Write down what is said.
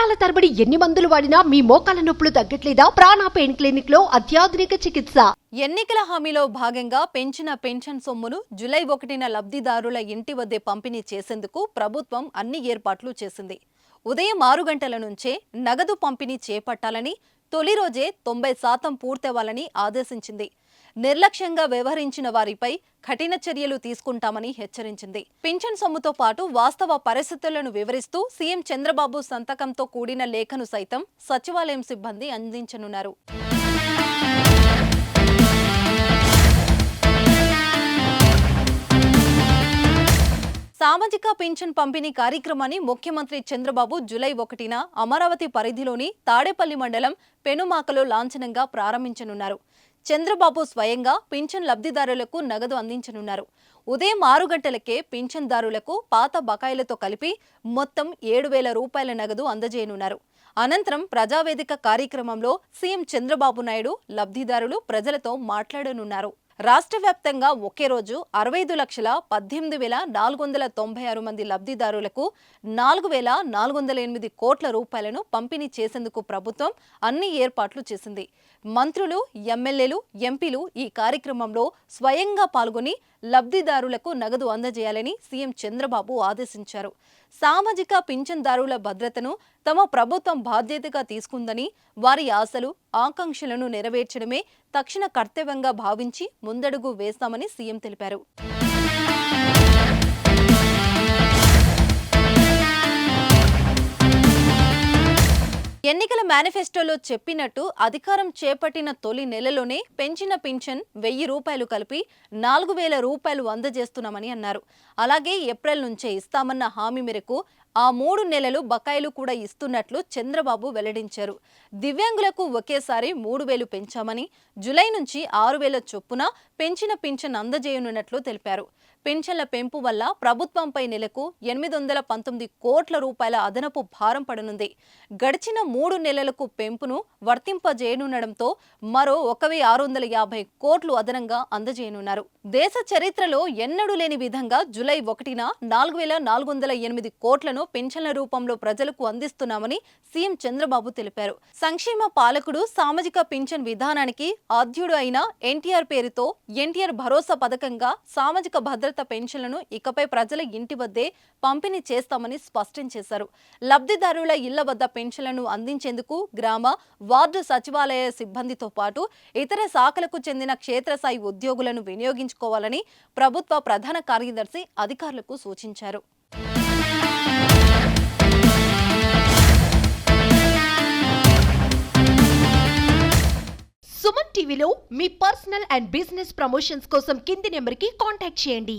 సంవత్సరాల తరబడి ఎన్ని మందులు వాడినా మీ మోకాల నొప్పులు తగ్గట్లేదా? ప్రాణ పెయిన్ క్లినిక్ లో అత్యాధునిక చికిత్స. ఎన్నికల హామీలో భాగంగా పెంచిన పెన్షన్ సొమ్మును జూలై 1న లబ్ధిదారుల ఇంటి వద్దే పంపిణీ చేసేందుకు ప్రభుత్వం అన్ని ఏర్పాట్లు చేసింది. ఉదయం 6 గంటల నుంచే నగదు పంపిణీ చేపట్టాలని, తొలి రోజే 90% పూర్తవ్వాలని ఆదేశించింది. నిర్లక్ష్యంగా వ్యవహరించిన వారిపై కఠిన చర్యలు తీసుకుంటామని హెచ్చరించింది. పింఛన్ సొమ్ముతో పాటు వాస్తవ పరిస్థితులను వివరిస్తూ సీఎం చంద్రబాబు సంతకంతో కూడిన లేఖను సైతం సచివాలయం సిబ్బంది అందించనున్నారు. సామాజిక పింఛన్ పంపిణీ కార్యక్రమాన్ని ముఖ్యమంత్రి చంద్రబాబు జూలై 1న అమరావతి పరిధిలోని తాడేపల్లి మండలం పెనుమాకలో లాంఛనంగా ప్రారంభించనున్నారు. చంద్రబాబు స్వయంగా పింఛన్ లబ్ధిదారులకు నగదు అందించనున్నారు. ఉదయం 6 గంటలకే పింఛన్దారులకు పాత బకాయిలతో కలిపి మొత్తం 7,000 రూపాయల నగదు అందజేయనున్నారు. అనంతరం ప్రజావేదిక కార్యక్రమంలో సీఎం చంద్రబాబు నాయుడు లబ్ధిదారులు ప్రజలతో మాట్లాడనున్నారు. రాష్ట్ర వ్యాప్తంగా ఒకే రోజు 65,18,496 మంది లబ్ధిదారులకు 4,408 కోట్ల రూపాయలను పంపిణీ చేసేందుకు ప్రభుత్వం అన్ని ఏర్పాట్లు చేసింది. మంత్రులు, ఎమ్మెల్యేలు, ఎంపీలు ఈ కార్యక్రమంలో స్వయంగా పాల్గొని లబ్ధిదారులకు నగదు అందజేయాలని సీఎం చంద్రబాబు ఆదేశించారు. సామాజిక పింఛన్దారుల భద్రతను తమ ప్రభుత్వం బాధ్యతగా తీసుకుందని, వారి ఆశలు, ఆకాంక్షలను నెరవేర్చడమే తక్షణ కర్తవ్యంగా భావించి ముందడుగు వేస్తామని సీఎం తెలిపారు. ఎన్నికల మేనిఫెస్టోలో చెప్పినట్టు అధికారం చేపట్టిన తొలి నెలలోనే పెంచిన పింఛన్ 1,000 రూపాయలు కలిపి 4,000 రూపాయలు అందజేస్తున్నామని అన్నారు. అలాగే ఏప్రిల్ నుంచే ఇస్తామన్న హామీ మేరకు ఆ 3 నెలలు బకాయిలు కూడా ఇస్తున్నట్లు చంద్రబాబు వెల్లడించారు. దివ్యాంగులకు ఒకేసారి 3,000 పెంచామని, జూలై నుంచి 6,000 చొప్పున పెంచిన పింఛన్ అందజేయనున్నట్లు తెలిపారు. పెన్షన్ల పెంపు వల్ల ప్రభుత్వంపై నెలకు 819 కోట్ల రూపాయల అదనపు భారం పడనుంది. గడిచిన 3 నెలలకు పెంపును వర్తింపజేయనుండడంతో మరో 1,650 కోట్లు అదనంగా అందజేయనున్నారు. దేశ చరిత్రలో ఎన్నడూ లేని విధంగా జూలై 1న 4,408 కోట్లను పెన్షన్ల రూపంలో ప్రజలకు అందిస్తున్నామని సీఎం చంద్రబాబు తెలిపారు. సంక్షేమ పాలకుడు, సామాజిక పింఛన్ విధానానికి ఆద్యుడు అయిన ఎన్టీఆర్ పేరుతో ఎన్టీఆర్ భరోసా పథకంగా సామాజిక భద్రత పెన్షన్లను ఇకపై ప్రజల ఇంటి వద్దే పంపిణీ చేస్తామని స్పష్టం చేశారు. లబ్ధిదారుల ఇళ్ల వద్ద పెన్షన్లను అందించేందుకు గ్రామ, వార్డు సచివాలయ సిబ్బందితో పాటు ఇతర శాఖలకు చెందిన క్షేత్రస్థాయి ఉద్యోగులను వినియోగించుకోవాలని ప్రభుత్వ ప్రధాన కార్యదర్శి అధికారులకు సూచించారు. సుమన్ టీవీలో మీ పర్సనల్ అండ్ బిజినెస్ ప్రమోషన్స్ కోసం కింది నెంబర్కి కాంటాక్ట్ చేయండి.